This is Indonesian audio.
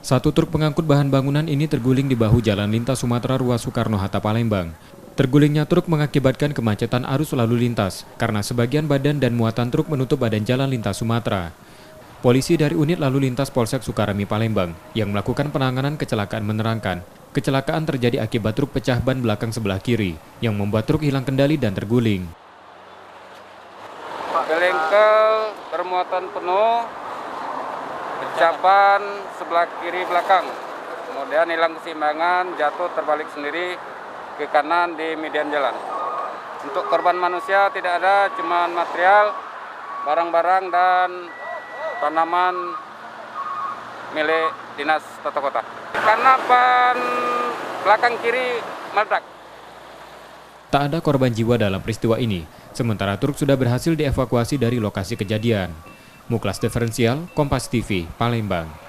Satu truk pengangkut bahan bangunan ini terguling di bahu Jalan Lintas Sumatera Ruas Soekarno-Hatta Palembang. Tergulingnya truk mengakibatkan kemacetan arus lalu lintas karena sebagian badan dan muatan truk menutup badan Jalan Lintas Sumatera. Polisi dari unit lalu lintas Polsek Sukarami Palembang yang melakukan penanganan kecelakaan menerangkan, kecelakaan terjadi akibat truk pecah ban belakang sebelah kiri yang membuat truk hilang kendali dan terguling. Bengkel bermuatan penuh, pecah ban sebelah kiri belakang, kemudian hilang keseimbangan, jatuh terbalik sendiri ke kanan di median jalan. Untuk korban manusia tidak ada, cuma material, barang-barang dan tanaman milik dinas tata kota. Karena ban belakang kiri meledak. Tak ada korban jiwa dalam peristiwa ini, sementara truk sudah berhasil dievakuasi dari lokasi kejadian. Muklas Diferensial, Kompas TV, Palembang.